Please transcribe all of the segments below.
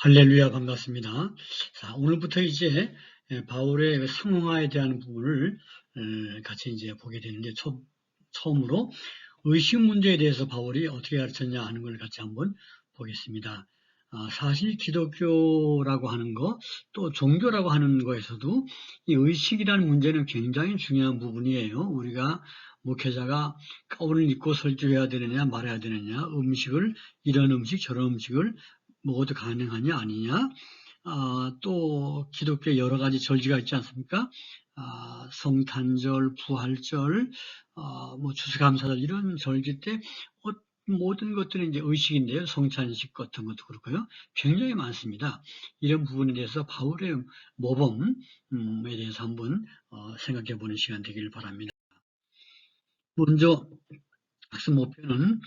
할렐루야 반갑습니다. 자, 오늘부터 이제 바울의 상황화에 대한 부분을 같이 이제 보게 되는데 처음으로 의식 문제에 대해서 바울이 어떻게 가르쳤냐 하는 걸 같이 한번 보겠습니다. 사실 기독교라고 하는 거, 또 종교라고 하는 거에서도 이 의식이라는 문제는 굉장히 중요한 부분이에요. 우리가 목회자가 가운을 입고 설교해야 되느냐 말해야 되느냐, 이런 음식 저런 음식을 먹어도 가능하냐 아니냐, 또 기독교 여러 가지 절기가 있지 않습니까? 성탄절, 부활절, 뭐 추수감사절 이런 절기 때 모든 것들은 이제 의식인데요. 성찬식 같은 것도 그렇고요. 굉장히 많습니다. 이런 부분에 대해서 바울의 모범에 대해서 한번 생각해 보는 시간 되기를 바랍니다. 먼저 학습 목표는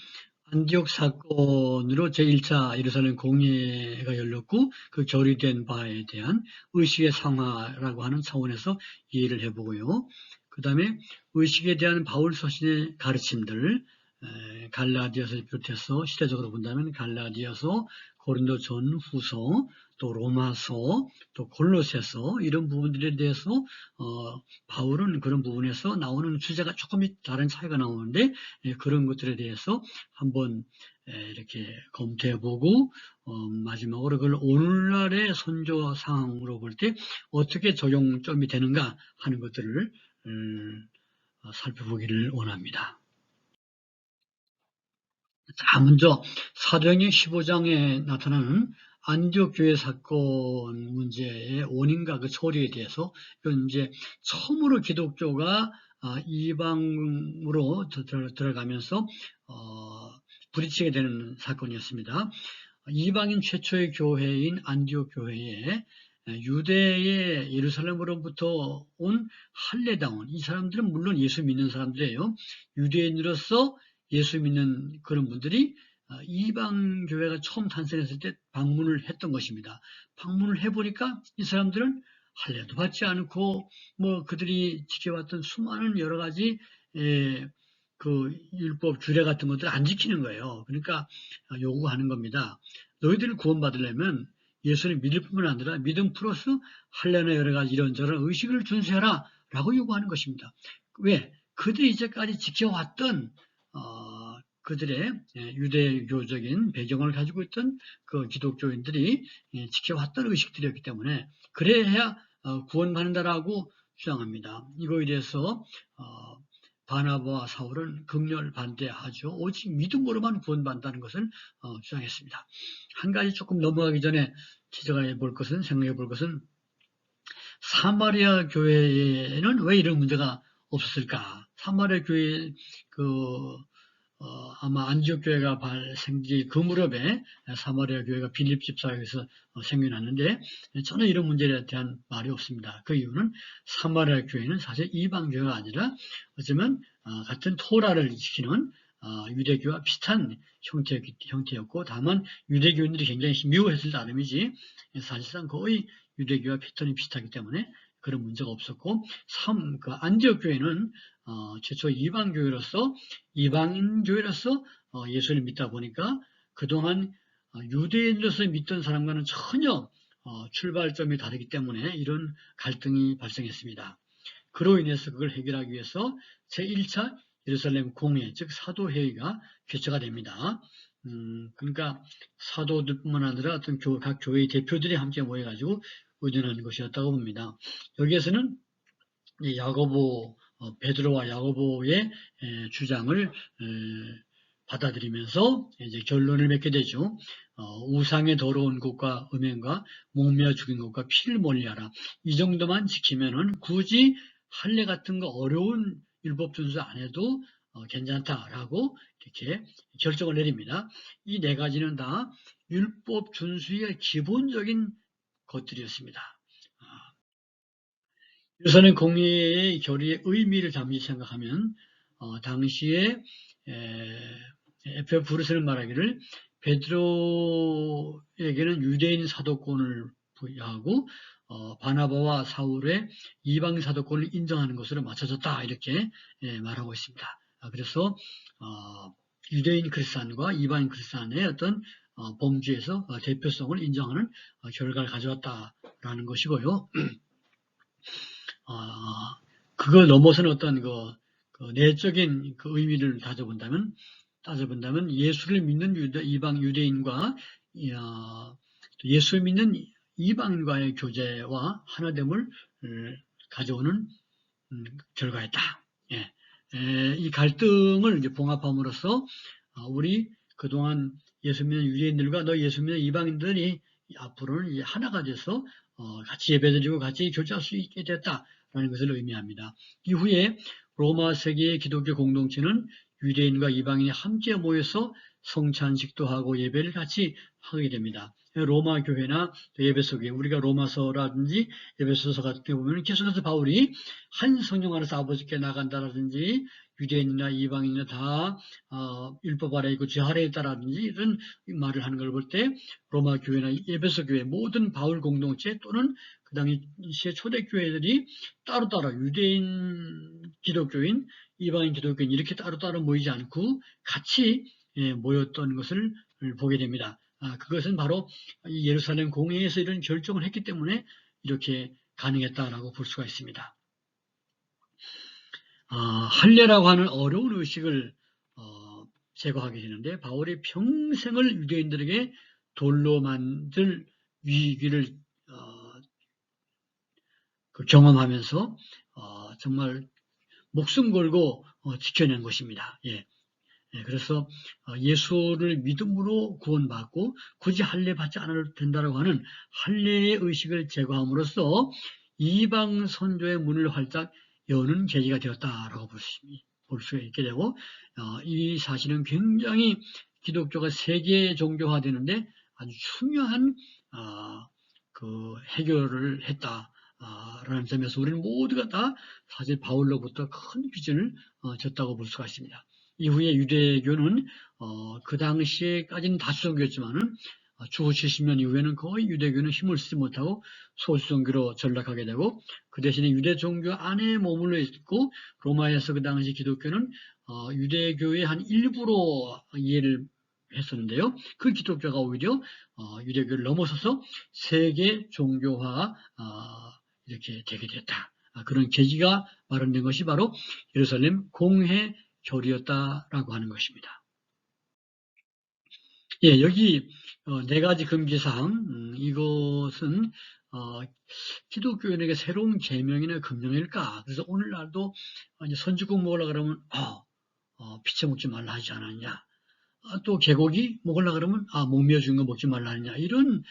안디옥 사건으로 제1차 예루살렘 공예가 열렸고 그 결의된 바에 대한 의식의 상하라고 하는 차원에서 이해를 해보고요. 그 다음에 의식에 대한 바울 서신의 가르침들, 갈라디아서를 비롯해서 시대적으로 본다면 갈라디아서, 고린도 전후서, 또 로마서, 또 골로새서 이런 부분들에 대해서 바울은 그런 부분에서 나오는 주제가 조금 다른 차이가 나오는데 그런 것들에 대해서 한번 이렇게 검토해보고 마지막으로 그걸 오늘날의 선조 상황으로 볼 때 어떻게 적용점이 되는가 하는 것들을 살펴보기를 원합니다. 자, 먼저 사도행전 15장에 나타나는 안디옥 교회 사건 문제의 원인과 그 처리에 대해서 이건 이제 처음으로 기독교가 이방으로 들어가면서 부딪히게 되는 사건이었습니다. 이방인 최초의 교회인 안디옥 교회에 유대의 예루살렘으로부터 온 할례다운, 이 사람들은 물론 예수 믿는 사람들이에요. 유대인으로서 예수 믿는 그런 분들이 이방 교회가 처음 탄생했을 때 방문을 했던 것입니다. 방문을 해보니까 이 사람들은 할례도 받지 않고 뭐 그들이 지켜왔던 수많은 여러 가지 그 율법 규례 같은 것들을 안 지키는 거예요. 그러니까 요구하는 겁니다. 너희들을 구원받으려면 예수를 믿을 뿐만 아니라 믿음 플러스 할례나 여러 가지 이런저런 의식을 준수해라 라고 요구하는 것입니다. 왜? 그들이 이제까지 지켜왔던 그들의 유대교적인 배경을 가지고 있던 그 기독교인들이 지켜왔던 의식들이었기 때문에 그래야 구원받는다라고 주장합니다. 이거에 대해서 바나바와 사울은 극렬 반대하죠. 오직 믿음으로만 구원받는다는 것을 주장했습니다. 한 가지 조금 넘어가기 전에 지적해 볼 것은, 생각해 볼 것은 사마리아 교회에는 왜 이런 문제가 없었을까? 사마리아 교회 아마 안디옥 교회가 발생지 그 무렵에 사마리아 교회가 빌립 집사에서 생겨났는데 전혀 이런 문제에 대한 말이 없습니다. 그 이유는 사마리아 교회는 사실 이방 교회가 아니라 어쩌면 같은 토라를 지키는 유대교와 비슷한 형태였고 다만 유대교인들이 굉장히 미워했을 따름이지 사실상 거의 유대교와 패턴이 비슷하기 때문에 그런 문제가 없었고 그 안디옥 교회는 최초 이방인 교회로서 예수를 믿다 보니까 그동안 유대인으로서 믿던 사람과는 전혀 출발점이 다르기 때문에 이런 갈등이 발생했습니다. 그로 인해서 그걸 해결하기 위해서 제1차 예루살렘 공회, 즉 사도회의가 개최가 됩니다. 그러니까 사도들뿐만 아니라 어떤 각 교회의 대표들이 함께 모여가지고 의논하는 것이었다고 봅니다. 여기에서는 베드로와 야고보의 주장을 받아들이면서 이제 결론을 맺게 되죠. 우상의 더러운 것과 음행과 목매어 죽인 것과 피를 멀리하라. 이 정도만 지키면은 굳이 할례 같은 거 어려운 율법 준수 안 해도 괜찮다라고 이렇게 결정을 내립니다. 이 네 가지는 다 율법 준수의 기본적인 것들이었습니다. 예루살렘 공예의 결의의 의미를 잠시 생각하면 당시에 에페푸르스는 말하기를 베드로에게는 유대인 사도권을 부여하고 바나바와 사울의 이방 사도권을 인정하는 것으로 맞춰졌다 이렇게 말하고 있습니다. 그래서 유대인 크리스찬과 이방인 크리스찬의 어떤 범주에서 대표성을 인정하는 결과를 가져왔다라는 것이고요. 그걸 넘어서는 어떤 그 내적인 그 의미를 따져본다면 예수를 믿는 이방 유대인과 예수를 믿는 이방인과의 교제와 하나됨을 가져오는 결과였다. 예. 이 갈등을 이제 봉합함으로써 우리 그동안 예수 믿는 유대인들과 예수 믿는 이방인들이 앞으로는 이제 하나가 돼서 같이 예배드리고 같이 교제할 수 있게 됐다라는 것을 의미합니다. 이후에 로마 세계의 기독교 공동체는 유대인과 이방인이 함께 모여서 성찬식도 하고 예배를 같이 하게 됩니다. 로마 교회나 에베소 교회, 우리가 로마서라든지 에베소서 같은 데 보면 계속해서 바울이 한 성령 안에서 아버지께 나간다라든지 유대인이나 이방인이나 다 율법 아래 있고 죄 아래에 있다라든지 이런 말을 하는 걸 볼 때 로마 교회나 에베소 교회 모든 바울 공동체 또는 그 당시의 초대 교회들이 따로따로 유대인 기독교인, 이방인 기독교인 이렇게 따로따로 모이지 않고 같이 모였던 것을 보게 됩니다. 그것은 바로 예루살렘 공회에서 이런 결정을 했기 때문에 이렇게 가능했다라고 볼 수가 있습니다. 할례라고 하는 어려운 의식을 제거하게 되는데 바울이 평생을 유대인들에게 돌로 만들 위기를 경험하면서 정말 목숨 걸고 지켜낸 것입니다. 예. 그래서 예수를 믿음으로 구원받고 굳이 할례 받지 않아도 된다고 하는 할례의 의식을 제거함으로써 이방 선조의 문을 활짝 여는 계기가 되었다라고 볼 수 있게 되고 이 사실은 굉장히 기독교가 세계 종교화되는데 아주 중요한 그 해결을 했다라는 점에서 우리는 모두가 다 사실 바울로부터 큰 빚을 졌다고 볼 수가 있습니다. 이후에 유대교는 그 당시에까지는 다수종교였지만은 주후 70년 이후에는 거의 유대교는 힘을 쓰지 못하고 소수종교로 전락하게 되고 그 대신에 유대 종교 안에 머물러 있고 로마에서 그 당시 기독교는 유대교의 한 일부로 이해를 했었는데요. 그 기독교가 오히려 유대교를 넘어서서 세계 종교화 이렇게 되게 됐다. 그런 계기가 마련된 것이 바로 예루살렘 공회 교리였다라고 하는 것입니다. 예, 여기 네 가지 금기사항 이것은 기독교인에게 새로운 계명이나 금령일까? 그래서 오늘날도 이제 선지국 먹으려 그러면 피채 먹지 말라 하지 않았냐? 또 개고기 먹으려 그러면 목미어 죽은 거 먹지 말라 하느냐? 이런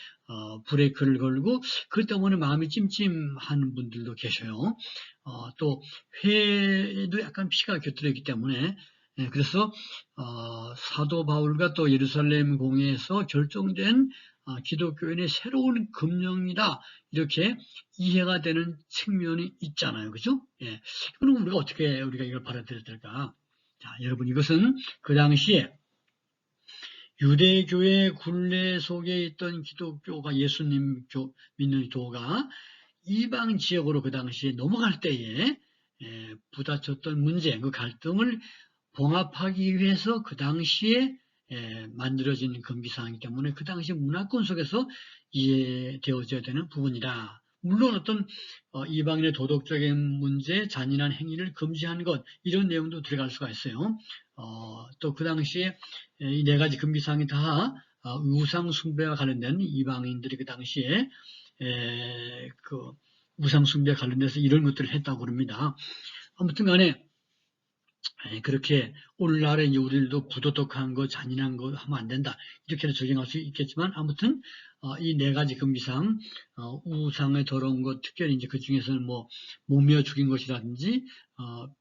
브레이크를 걸고 그 때문에 마음이 찜찜한 분들도 계셔요. 또 회에도 약간 피가 곁들여 있기 때문에 그래서 사도 바울과 또 예루살렘 공회에서 결정된 기독교인의 새로운 금령이다 이렇게 이해가 되는 측면이 있잖아요, 그죠? 예. 그럼 우리가 이걸 받아들여야 될까? 자, 여러분 이것은 그 당시에 유대교의 굴레 속에 있던 기독교가 예수님 믿는 교가 이방 지역으로 그 당시에 넘어갈 때에 부딪혔던 문제, 그 갈등을 봉합하기 위해서 그 당시에 만들어진 금기사항이기 때문에 그 당시 문화권 속에서 이해되어져야 되는 부분이다. 물론 어떤 이방인의 도덕적인 문제, 잔인한 행위를 금지하는 것 이런 내용도 들어갈 수가 있어요. 또 그 당시에 이 네 가지 금기사항이 다 우상 숭배와 관련된 이방인들이 그 당시에 그 우상 숭배와 관련돼서 이런 것들을 했다고 그럽니다. 아무튼 간에 그렇게 오늘날에 이제 우리들도 부도덕한 거, 잔인한 거 하면 안 된다. 이렇게는 적용할 수 있겠지만 아무튼 이 네 가지 금기사항, 우상의 더러운 것, 특별히 이제 그 중에서는 뭐 목매어 죽인 것이라든지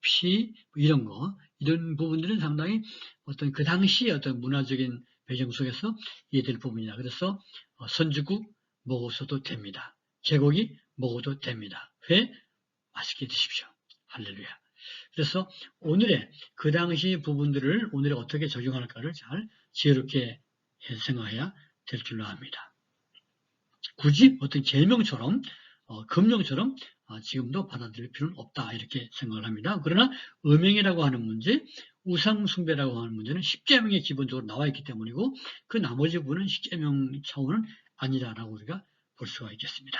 피 이런 거, 이런 부분들은 상당히 어떤 그 당시의 어떤 문화적인 배경 속에서 이해될 부분이다. 그래서 선지국 먹어서도 됩니다. 개고기 먹어도 됩니다. 회 맛있게 드십시오. 할렐루야. 그래서 오늘의 그 당시 부분들을 오늘에 어떻게 적용할까를 잘 지혜롭게 생각해야 될 줄로 압니다. 굳이 어떤 계명처럼 금령처럼 지금도 받아들일 필요는 없다 이렇게 생각을 합니다. 그러나 음행이라고 하는 문제, 우상숭배라고 하는 문제는 십계명에 기본적으로 나와 있기 때문이고 그 나머지 부분은 십계명 차원은 아니다라고 우리가 볼 수가 있겠습니다.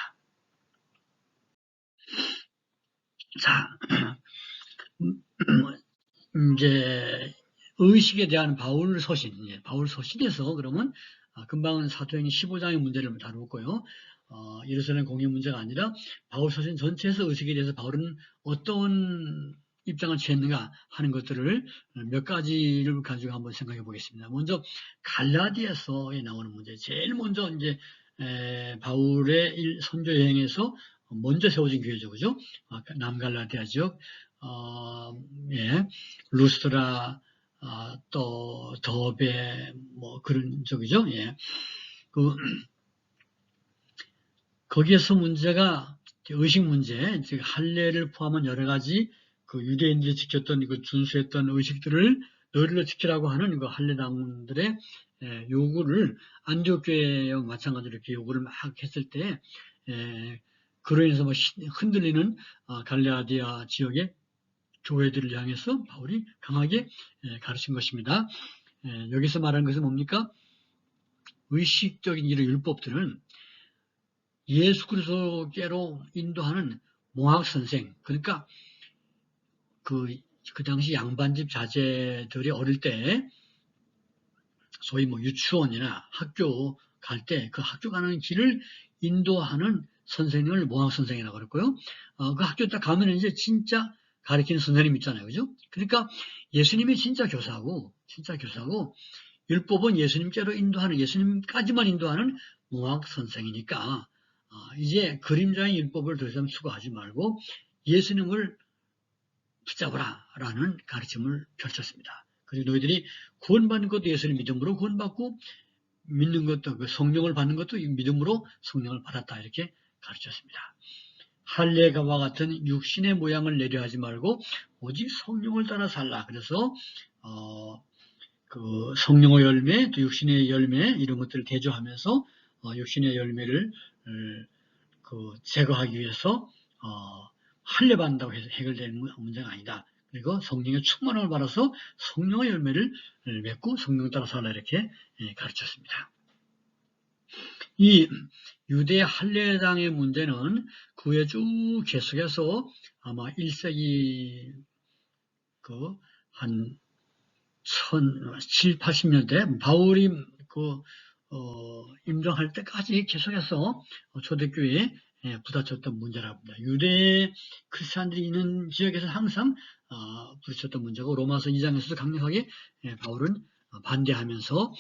자, 이제 의식에 대한 바울 서신, 바울 서신에서 그러면 금방은 사도행전 15장의 문제를 다루고요. 예루살렘 공의 문제가 아니라 바울 서신 전체에서 의식에 대해서 바울은 어떤 입장을 취했는가 하는 것들을 몇 가지를 가지고 한번 생각해 보겠습니다. 먼저 갈라디아서에 나오는 문제, 제일 먼저 이제 바울의 선교 여행에서 먼저 세워진 교회죠, 그죠? 남갈라디아 지역, 예, 루스트라, 또 더베, 뭐 그런 쪽이죠. 예, 거기에서 문제가 의식 문제, 즉 할례를 포함한 여러 가지 그 유대인들이 지켰던 그 준수했던 의식들을 너희들로 지키라고 하는 그 할례당들의 요구를 안디옥 교회와 마찬가지로 이렇게 요구를 막 했을 때 그로 인해서 뭐 흔들리는 갈라디아 지역의 교회들을 향해서 바울이 강하게 가르친 것입니다. 여기서 말하는 것은 뭡니까? 의식적인 이런 율법들은 예수 그리스도께로 인도하는 몽학 선생, 그러니까 그 당시 양반집 자제들이 어릴 때 소위 뭐 유치원이나 학교 갈 때 그 학교 가는 길을 인도하는 선생님을 몽학 선생이라고 그랬고요. 그 학교 딱 가면 이제 진짜 가르치는 선생님 있잖아요, 그죠? 그러니까 예수님이 진짜 교사고 율법은 예수님께로 인도하는, 예수님까지만 인도하는 몽학 선생이니까 이제 그림자의 율법을 더 이상 추구하지 말고 예수님을 붙잡으라 라는 가르침을 펼쳤습니다. 그리고 너희들이 구원받는 것도 예수님 믿음으로 구원받고 믿는 것도 그 성령을 받는 것도 믿음으로 성령을 받았다 이렇게 가르쳤습니다. 할례가와 같은 육신의 모양을 내려하지 말고 오직 성령을 따라 살라. 그래서 그 성령의 열매, 또 육신의 열매 이런 것들을 대조하면서 육신의 열매를 그 제거하기 위해서 할례 받는다고 해서 해결되는 문제가 아니다. 그리고 성령의 충만함을 받아서 성령의 열매를 맺고 성령을 따라 살라 이렇게 가르쳤습니다. 이 유대 할례당의 문제는 그 후에 쭉 계속해서 아마 1세기 한 780년대 바울이 임종할 때까지 계속해서 초대교회에 부딪혔던 문제라고 합니다. 유대 크리스찬들이 있는 지역에서 항상 부딪혔던 문제고 로마서 2장에서도 강력하게 바울은 반대하면서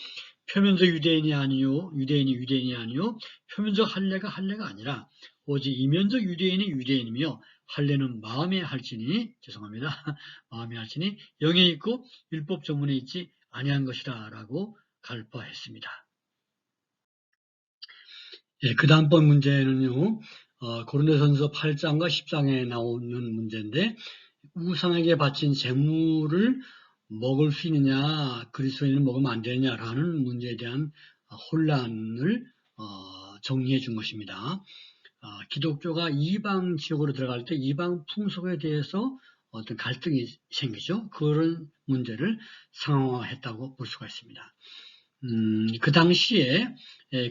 표면적 유대인이 아니요 표면적 할례가 아니라 오직 이면적 유대인이 유대인이며 할례는 마음에 할지니 마음에 할지니 영에 있고 율법 조문에 있지 아니한 것이다 라고 갈파했습니다. 그 다음번 문제는요, 고린도전서 8장과 10장에 나오는 문제인데 우상에게 바친 제물을 먹을 수 있느냐, 그리스도인은 먹으면 안 되느냐라는 문제에 대한 혼란을 정리해 준 것입니다. 기독교가 이방 지역으로 들어갈 때 이방 풍속에 대해서 어떤 갈등이 생기죠. 그런 문제를 상황화했다고 볼 수가 있습니다. 그 당시에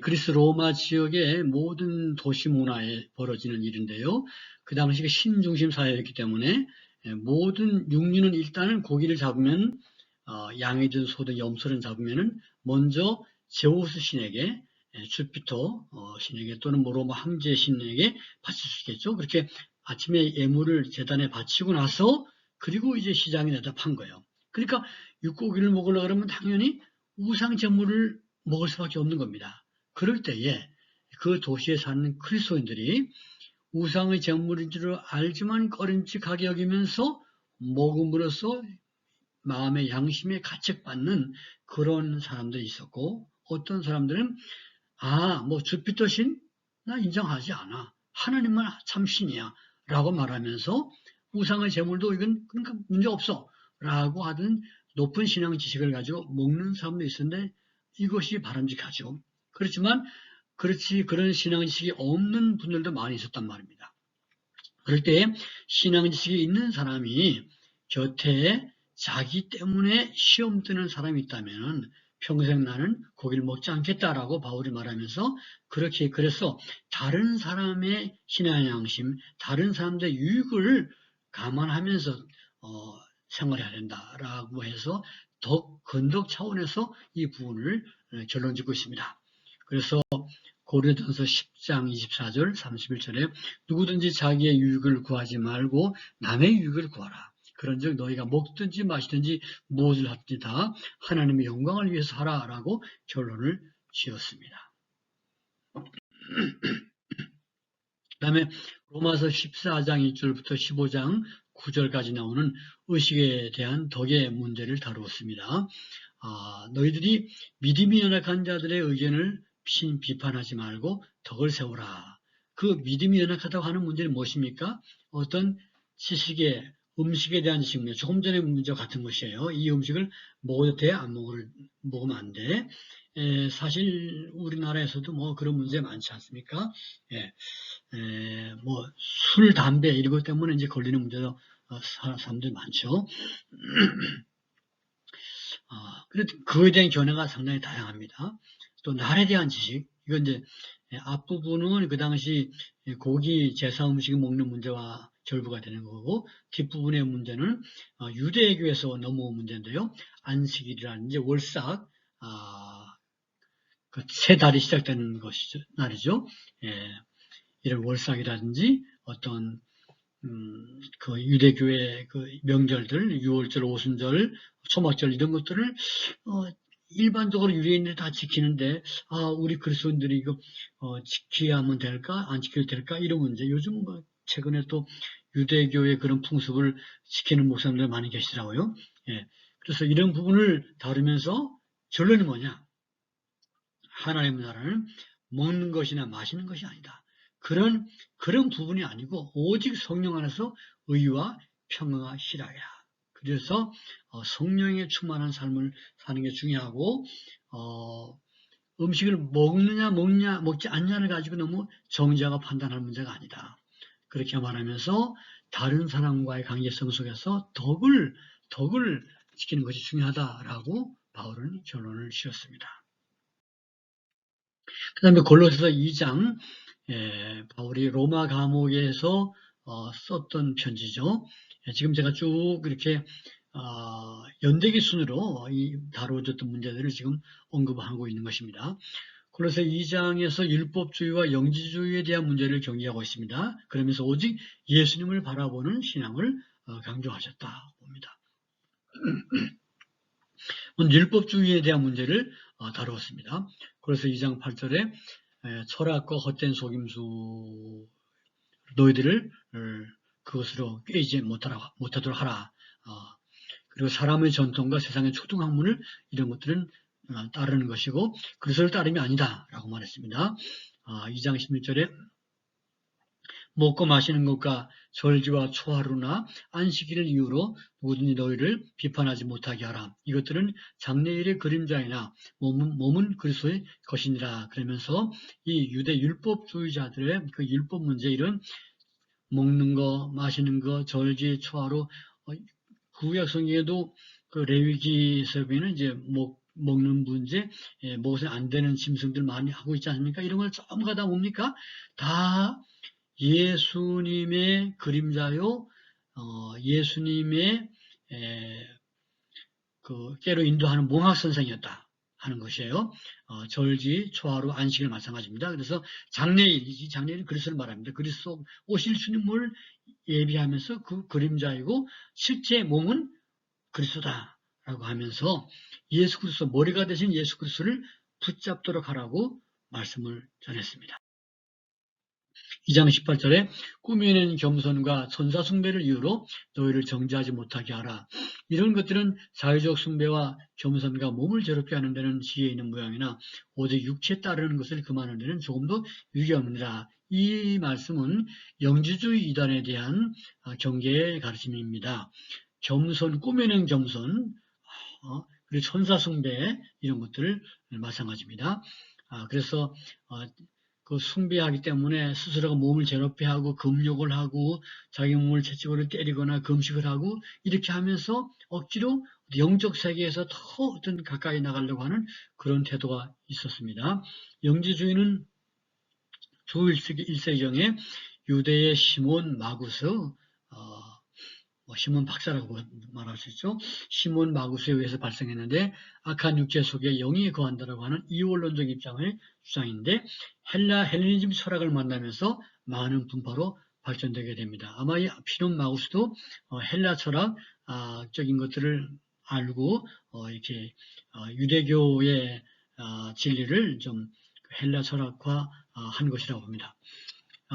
그리스 로마 지역의 모든 도시 문화에 벌어지는 일인데요. 그 당시에 신중심 사회였기 때문에 모든 육류는 일단은 고기를 잡으면 양이든 소든 염소를 잡으면은 먼저 제우스 신에게 주피터 신에게 또는 뭐 로마 황제 신에게 바칠 수 있겠죠. 그렇게 아침에 예물을 제단에 바치고 나서 그리고 이제 시장에 내다 판 거예요. 그러니까 육고기를 먹으려고 그러면 당연히 우상 제물을 먹을 수밖에 없는 겁니다. 그럴 때에 그 도시에 사는 그리스도인들이 우상의 제물인 줄 알지만 꺼림칙하게 여기면서 먹음으로써 마음의 양심에 가책받는 그런 사람들이 있었고 어떤 사람들은 뭐 주피터 신? 나 인정하지 않아. 하나님만 참 신이야 라고 말하면서 우상의 제물도 이건 그러니까 문제없어 라고 하던 높은 신앙 지식을 가지고 먹는 사람도 있었는데 이것이 바람직하죠. 그렇지만 그런 신앙 지식이 없는 분들도 많이 있었단 말입니다. 그럴 때 신앙 지식이 있는 사람이 곁에 자기 때문에 시험 드는 사람이 있다면 평생 나는 고기를 먹지 않겠다라고 바울이 말하면서 그래서 다른 사람의 신앙 양심, 다른 사람들의 유익을 감안하면서 생활해야 된다라고 해서 더 건덕 차원에서 이 부분을 결론 짓고 있습니다. 그래서 고린도전서 10장 24절 31절에 누구든지 자기의 유익을 구하지 말고 남의 유익을 구하라. 그런즉 너희가 먹든지 마시든지 무엇을 하든지 다 하나님의 영광을 위해서 하라라고 결론을 지었습니다. 그 다음에 로마서 14장 1절부터 15장 9절까지 나오는 의식에 대한 덕의 문제를 다루었습니다. 너희들이 믿음이 연약한 자들의 의견을 비판하지 말고 덕을 세우라. 그 믿음이 연약하다고 하는 문제는 무엇입니까? 어떤 지식의 음식에 대한 지식입니다. 조금 전에 문제와 같은 것이에요. 이 음식을 먹어도 돼? 안 먹으면 안 돼? 사실 우리나라에서도 뭐 그런 문제 많지 않습니까? 뭐 술, 담배 이런 것 때문에 이제 걸리는 문제도 사람들 많죠. 그래도 그거에 대한 견해가 상당히 다양합니다. 또 날에 대한 지식, 이건 이제 앞부분은 그 당시 고기 제사 음식 먹는 문제와 결부가 되는 거고, 뒷부분의 문제는 유대교에서 넘어온 문제인데요. 안식일이라든지 월삭, 그 새 달이 시작되는 것이죠, 날이죠. 이런 월삭이라든지 어떤 그 유대교의 그 명절들, 유월절, 오순절, 초막절 이런 것들을 일반적으로 유대인들이 다 지키는데 우리 그리스도인들이 이거 지켜야만 될까? 안 지켜도 될까? 이런 문제. 요즘 뭐 최근에 또 유대교의 그런 풍습을 지키는 목사님들 많이 계시더라고요. 그래서 이런 부분을 다루면서 결론이 뭐냐? 하나님의 나라는 먹는 것이나 마시는 것이 아니다. 그런 부분이 아니고 오직 성령 안에서 의와 평화가 희락이라. 그래서 성령에 충만한 삶을 사는 게 중요하고 음식을 먹느냐 먹지 않냐를 가지고 너무 정죄가 판단할 문제가 아니다. 그렇게 말하면서 다른 사람과의 관계성 속에서 덕을 지키는 것이 중요하다라고 바울은 결론을 지었습니다. 그 다음에 골로새서 2장 바울이 로마 감옥에서 썼던 편지죠. 지금 제가 쭉 이렇게 연대기 순으로 다루어졌던 문제들을 지금 언급하고 있는 것입니다. 골로새 2장에서 율법주의와 영지주의에 대한 문제를 경계하고 있습니다. 그러면서 오직 예수님을 바라보는 신앙을 강조하셨다 봅니다. 율법주의에 대한 문제를 다루었습니다. 그래서 2장 8절에 철학과 헛된 속임수 너희들을 그것으로 꾀이지 못하도록 하라. 그리고 사람의 전통과 세상의 초등학문을 이런 것들은 따르는 것이고 그리스도를 따름이 아니다 라고 말했습니다. 2장 16절에 먹고 마시는 것과 절기와 초하루나 안식일을 이유로 누구든지 너희를 비판하지 못하게 하라. 이것들은 장래일의 그림자이나 몸은 그리스도의 것이니라. 그러면서 이 유대 율법주의자들의 그 율법 문제, 이런 먹는 거, 마시는 거, 절기, 초하루, 구약 성경에도 그 레위기에서 보면 이제 먹는 문제, 먹어서 안 되는 짐승들 많이 하고 있지 않습니까? 이런 걸 전부 다 뭡니까? 다 예수님의 그림자요, 예수님의 그 깨로 인도하는 몽학 선생이었다 하는 것이에요. 절기, 초하루, 안식일 마찬가지입니다. 그래서 장래일은 그리스도를 말합니다. 그리스도 오실 주님을 예비하면서 그 그림자이고 실제 몸은 그리스도다라고 하면서 예수 그리스도, 머리가 되신 예수 그리스도를 붙잡도록 하라고 말씀을 전했습니다. 2장 18절에 꾸미는 겸손과 천사 숭배를 이유로 너희를 정죄하지 못하게 하라. 이런 것들은 사회적 숭배와 겸손과 몸을 괴롭게 하는 데는 지혜 있는 모양이나 오직 육체에 따르는 것을 금하는 데는 조금도 유익이 없느니라. 이 말씀은 영지주의 이단에 대한 경계의 가르침입니다. 겸손, 꾸미는 겸손, 그리고 천사 숭배 이런 것들 마찬가지입니다. 그래서 그 숭배하기 때문에 스스로가 몸을 제로피하고 금욕을 하고 자기 몸을 채찍으로 때리거나 금식을 하고 이렇게 하면서 억지로 영적 세계에서 더 어떤 가까이 나가려고 하는 그런 태도가 있었습니다. 영지주의는 주 1세기경에 유대의 시몬 마구스, 시몬 박사라고 말할 수 있죠. 시몬 마구스에 의해서 발생했는데 악한 육체 속에 영이 거한다라고 하는 이원론적 입장을 주장인데 헬레니즘 철학을 만나면서 많은 분파로 발전되게 됩니다. 아마 이 시몬 마구스도 헬라 철학적인 것들을 알고 이렇게 유대교의 진리를 좀 헬라 철학화 한 것이라고 봅니다.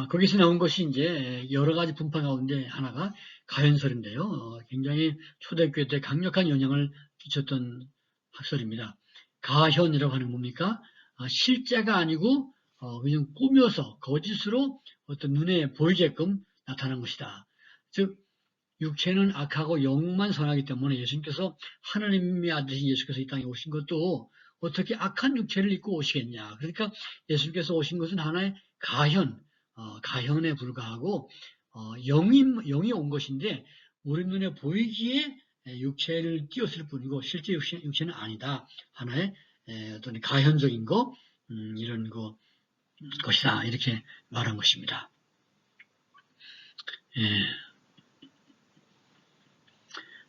거기서 나온 것이 이제 여러 가지 분파 가운데 하나가 가현설인데요. 굉장히 초대교회 때 강력한 영향을 끼쳤던 학설입니다. 가현이라고 하는 뭡니까? 실제가 아니고 그냥 꾸며서 거짓으로 어떤 눈에 보이게끔 나타난 것이다. 즉 육체는 악하고 영만 선하기 때문에 예수님께서 하나님의 아들이신 예수께서 이 땅에 오신 것도 어떻게 악한 육체를 입고 오시겠냐. 그러니까 예수님께서 오신 것은 하나의 가현에 불과하고 영이 온 것인데 우리 눈에 보이기에 육체를 띄었을 뿐이고 실제 육체는 아니다. 하나의 어떤 가현적인 이런 것이다. 이렇게 말한 것입니다.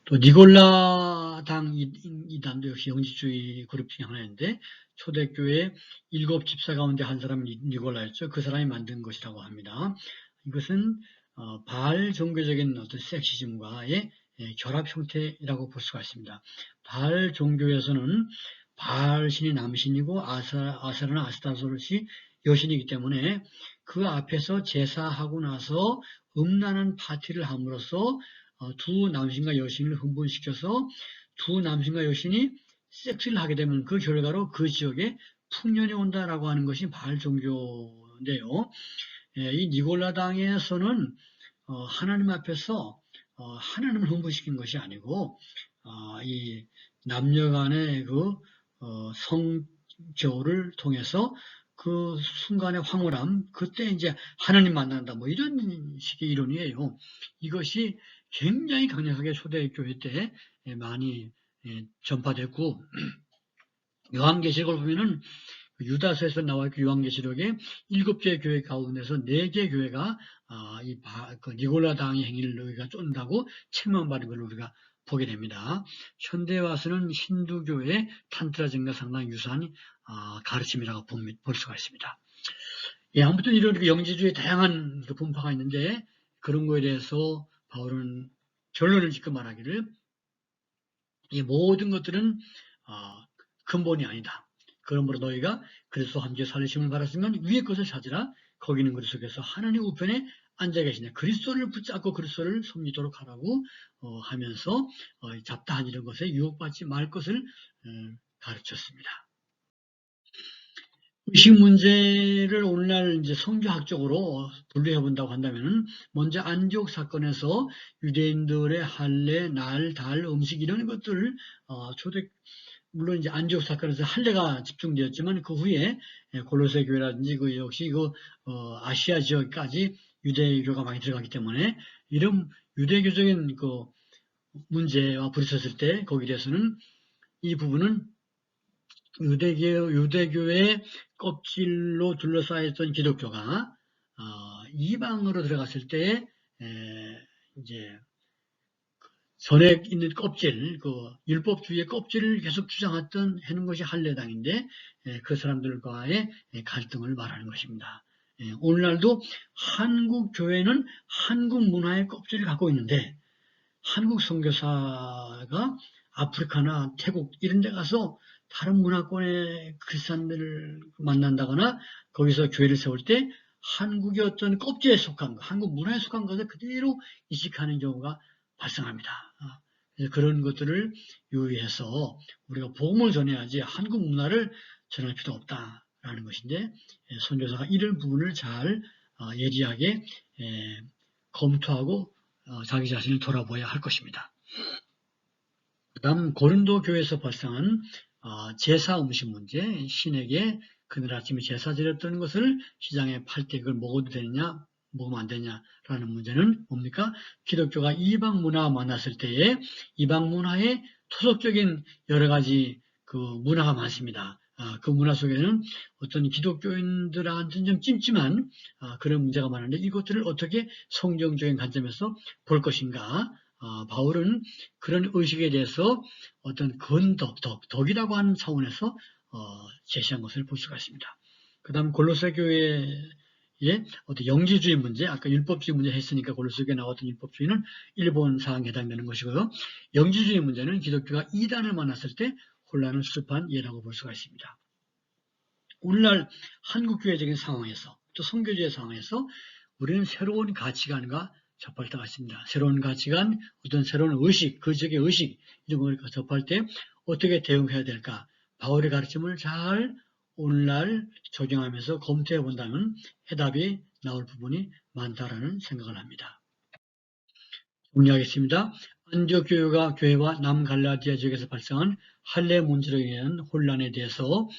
또 니골라당 이단도 역시 영지주의 그룹 중에 하나인데 초대교회 7 집사 가운데 한 사람이 니골라였죠. 그 사람이 만든 것이라고 합니다. 이것은 바알 종교적인 어떤 섹시즘과의 결합 형태라고 볼 수가 있습니다. 바알 종교에서는 바알 신이 남신이고 아세라나 아스타로시 여신이기 때문에 그 앞에서 제사하고 나서 음란한 파티를 함으로써 두 남신과 여신을 흥분시켜서 두 남신과 여신이 섹스를 하게 되면 그 결과로 그 지역에 풍년이 온다라고 하는 것이 바알 종교인데요. 이 니골라당에서는 하나님 앞에서 하나님을 흥분시킨 것이 아니고 이 남녀 간의 성교를 통해서 그 순간의 황홀함, 그때 이제 하나님 만난다, 뭐 이런 식의 이론이에요. 이것이 굉장히 강력하게 초대교회 때 많이 전파됐고, 요한계시록을 보면은 유다서에서 나와 있고 요한계시록에 7개 교회 가운데서 4개 교회가 니골라당의 행위를 우리가 쫀다고 책망받은 걸 우리가 보게 됩니다. 현대에 와서는 힌두교의 탄트라증과 상당히 유사한 가르침이라고 볼 수가 있습니다. 아무튼 이런 영지주의 다양한 분파가 있는데 그런 거에 대해서 바울은 결론을 짓고 말하기를 이 모든 것들은 근본이 아니다. 그러므로 너희가 그리스도 함께 살리심을 받았으면 위의 것을 찾으라. 거기는 그리스도께서 하나님 우편에 앉아 계시냐. 그리스도를 붙잡고 그리스도를 섬기도록 하라고 하면서 잡다한 이런 것에 유혹받지 말 것을 가르쳤습니다. 의식 문제를 오늘날 이제 성교학적으로 분류해 본다고 한다면은 먼저 안디옥 사건에서 유대인들의 할례, 날, 달, 음식 이런 것들 물론 이제 안디옥 사건에서 할례가 집중되었지만 그 후에 골로새 교회라든지 역시 아시아 지역까지 유대교가 많이 들어가기 때문에 이런 유대교적인 문제와 부딪혔을 때 거기에 대해서는 이 부분은 유대교의 껍질로 둘러싸였던 기독교가 이방으로 들어갔을 때 이제 전에 있는 껍질, 율법주의의 껍질을 계속 주장했던 하는 것이 할례당인데 그 사람들과의 갈등을 말하는 것입니다. 오늘날도 한국 교회는 한국 문화의 껍질을 갖고 있는데 한국 선교사가 아프리카나 태국 이런 데 가서 다른 문화권의 크리스찬들을 만난다거나 거기서 교회를 세울 때 한국의 어떤 껍질에 속한 것, 한국 문화에 속한 것을 그대로 이식하는 경우가 발생합니다. 그래서 그런 것들을 유의해서 우리가 복음을 전해야지 한국 문화를 전할 필요 없다라는 것인데 선교사가 이런 부분을 잘 예리하게 검토하고 자기 자신을 돌아보아야 할 것입니다. 그 다음 고린도 교회에서 발생한 제사 음식 문제, 신에게 그날 아침에 제사 드렸던 것을 시장에 팔 때 그걸 먹어도 되느냐, 먹으면 안 되냐라는 문제는 뭡니까? 기독교가 이방 문화와 만났을 때에 이방 문화의 토속적인 여러 가지 그 문화가 많습니다. 그 문화 속에는 어떤 기독교인들한테는 좀 찜찜한 그런 문제가 많은데 이것들을 어떻게 성경적인 관점에서 볼 것인가? 바울은 그런 의식에 대해서 어떤 덕이라고 하는 차원에서 제시한 것을 볼 수가 있습니다. 그 다음 골로새 교회의 어떤 영지주의 문제, 아까 율법주의 문제 했으니까 골로새 교회에 나왔던 율법주의는 일본 사항에 해당되는 것이고요. 영지주의 문제는 기독교가 이단을 만났을 때 혼란을 수습한 예라고 볼 수가 있습니다. 오늘날 한국교회적인 상황에서 또 선교주의 상황에서 우리는 새로운 가치관과 접할 때가 있습니다. 새로운 가치관, 어떤 새로운 의식, 그 지역의 의식 이런 걸 접할 때 어떻게 대응해야 될까? 바울의 가르침을 잘 오늘날 적용하면서 검토해 본다면 해답이 나올 부분이 많다라는 생각을 합니다. 정리하겠습니다. 안디옥 교회와 남갈라디아 지역에서 발생한 할례 문제로 인한 혼란에 대해서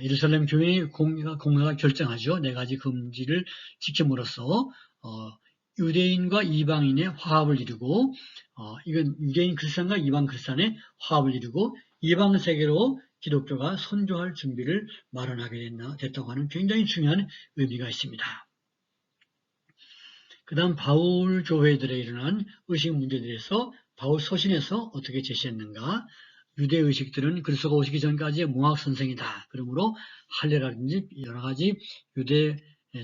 예루살렘 교회의 공회가 결정하죠. 4가지 금지를 지킴으로써 유대인과 이방인의 화합을 이루고 이건 유대인 그리스도인과 이방 그리스도인의 화합을 이루고 이방 세계로 기독교가 선조할 준비를 마련하게 됐다고 하는 굉장히 중요한 의미가 있습니다. 그 다음 바울 교회들에 일어난 의식 문제에 대해서 바울 서신에서 어떻게 제시했는가? 유대 의식들은 그리스도가 오시기 전까지의 몽학 선생이다. 그러므로 할례라든지 여러 가지 유대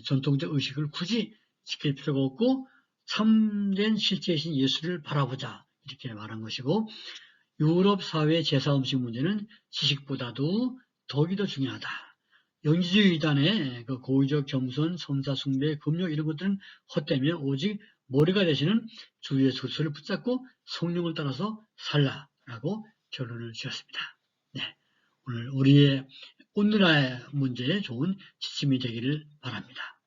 전통적 의식을 굳이 지킬 필요가 없고 참된 실제이신 예수를 바라보자. 이렇게 말한 것이고 유럽 사회의 제사 음식 문제는 지식보다도 덕이 더 중요하다. 영지주의 이단의 그 고의적 겸손, 섬사 숭배, 금욕 이런 것들은 헛되며 오직 머리가 되시는 주 예수 그리스도를 붙잡고 성령을 따라서 살라라고 결론을 지었습니다. 네, 오늘 우리의 오늘의 문제에 좋은 지침이 되기를 바랍니다.